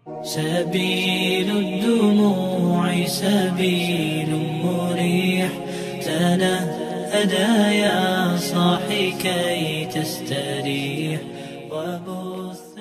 سبيل الدموع سبيل مريح تنهدى يا صاحي كي تستريح وبث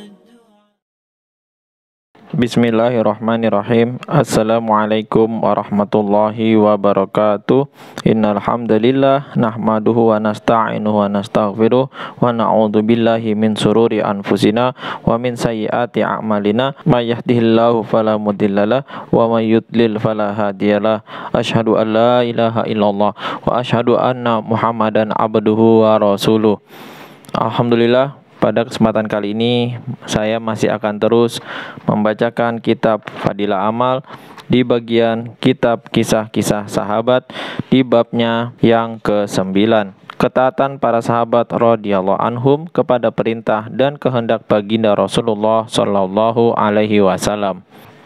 Bismillahirrahmanirrahim. Assalamualaikum warahmatullahi wabarakatuh. Innal hamdalillah nahmaduhu wa nasta'inuhu wa nastaghfiruh wa na'udzu billahi min sururi anfusina wa min sayyiati a'malina. May yahdihillahu fala mudhillalah wa may yudlil fala hadiyalah. Asyhadu an la ilaha illallah wa asyhadu anna Muhammadan abduhu wa rasuluh. Alhamdulillah, pada kesempatan kali ini saya masih akan terus membacakan kitab Fadilah Amal di bagian kitab kisah-kisah sahabat di babnya yang ke-9. Ketaatan para sahabat radhiyallahu anhum kepada perintah dan kehendak baginda Rasulullah sallallahu alaihi wasallam.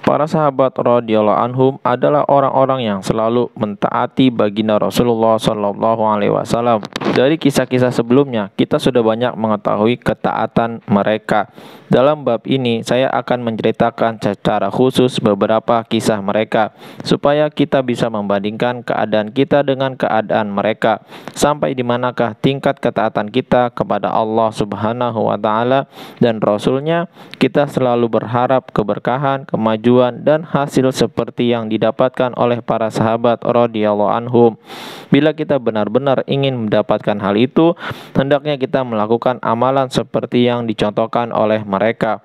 Para sahabat radhiyallahu anhum adalah orang-orang yang selalu mentaati baginda Rasulullah sallallahu alaihi wasallam. Dari kisah-kisah sebelumnya, kita sudah banyak mengetahui ketaatan mereka. Dalam bab ini, saya akan menceritakan secara khusus beberapa kisah mereka, supaya kita bisa membandingkan keadaan kita dengan keadaan mereka, sampai di manakah tingkat ketaatan kita kepada Allah Subhanahu wa Ta'ala dan Rasul-Nya. Kita selalu berharap keberkahan, kemajuan, dan hasil seperti yang didapatkan oleh para sahabat radhiyallahu anhum. Bila kita benar-benar ingin mendapatkan hal itu, hendaknya kita melakukan amalan seperti yang dicontohkan oleh mereka.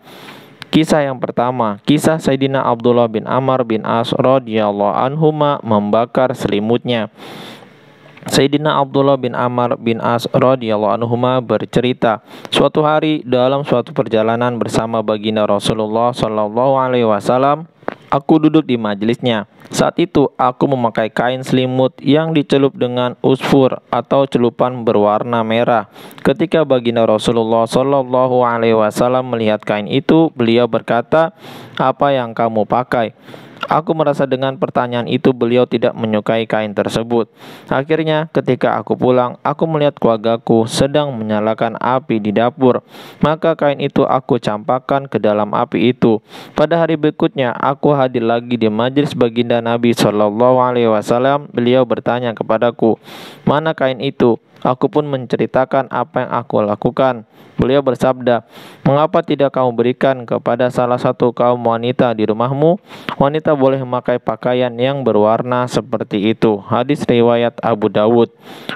Kisah yang pertama, kisah Sayyidina Abdullah bin Amr bin As radhiyallahu anhuma membakar selimutnya. Sayyidina Abdullah bin Amr bin As radhiyallahu anhuma bercerita, suatu hari dalam suatu perjalanan bersama baginda Rasulullah sallallahu alaihi wasallam, aku duduk di majelisnya. Saat itu aku memakai kain selimut yang dicelup dengan usfur atau celupan berwarna merah. Ketika baginda Rasulullah sallallahu alaihi wasallam melihat kain itu, beliau berkata, "Apa yang kamu pakai?" Aku merasa dengan pertanyaan itu beliau tidak menyukai kain tersebut. Akhirnya ketika aku pulang, aku melihat keluargaku sedang menyalakan api di dapur. Maka kain itu aku campakkan ke dalam api itu. Pada hari berikutnya aku hadir lagi di majelis baginda Nabi sallallahu alaihi wasallam. Beliau bertanya kepadaku, "Mana kain itu?" Aku pun menceritakan apa yang aku lakukan. Beliau bersabda, "Mengapa tidak kamu berikan kepada salah satu kaum wanita di rumahmu? Wanita boleh memakai pakaian yang berwarna seperti itu." Hadis riwayat Abu Dawud.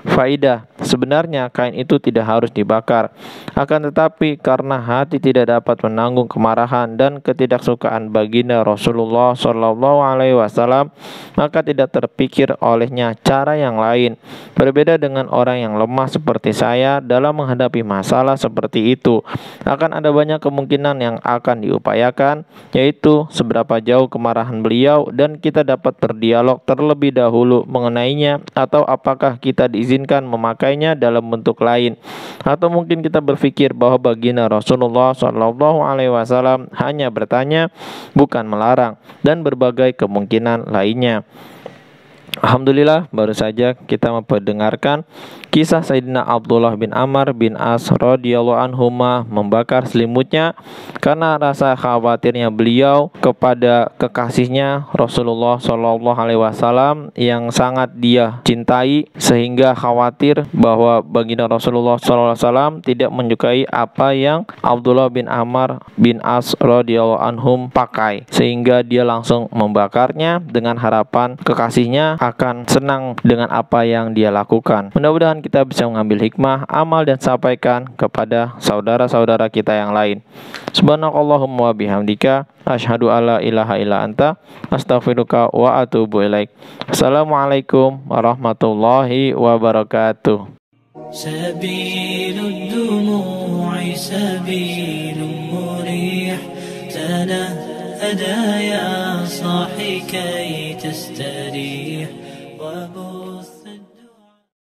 Faidah, sebenarnya kain itu tidak harus dibakar. Akan tetapi karena hati tidak dapat menanggung kemarahan dan ketidaksukaan baginda Rasulullah sallallahu alaihi wasallam, maka tidak terpikir olehnya cara yang lain. Berbeda dengan orang yang lemah seperti saya dalam menghadapi masalah seperti itu, akan ada banyak kemungkinan yang akan diupayakan, yaitu seberapa jauh kemarahan beliau dan kita dapat berdialog terlebih dahulu mengenainya, atau apakah kita diizinkan memakainya dalam bentuk lain, atau mungkin kita berpikir bahwa baginda Rasulullah sallallahu alaihi wasallam hanya bertanya bukan melarang, dan berbagai kemungkinan lainnya. Alhamdulillah, baru saja kita mendengarkan kisah Sayyidina Abdullah bin Amr bin As radhiyallahu anhuma membakar selimutnya karena rasa khawatirnya beliau kepada kekasihnya Rasulullah sallallahu alaihi wasallam yang sangat dia cintai, sehingga khawatir bahwa baginda Rasulullah sallallahu alaihi wasallam tidak menyukai apa yang Abdullah bin Amr bin As radhiyallahu anhum pakai, sehingga dia langsung membakarnya dengan harapan kekasihnya akan senang dengan apa yang dia lakukan. Mudah-mudahan kita bisa mengambil hikmah, amal, dan sampaikan kepada saudara-saudara kita yang lain. Subhanakallahumma wa bihamdika, asyhadu alla ilaha illa anta, astaghfiruka wa atubu ilaik. Assalamualaikum warahmatullahi wabarakatuh. سبيل الدموع سبيل مريح تنهدى يا صاحي كي تستريح وبث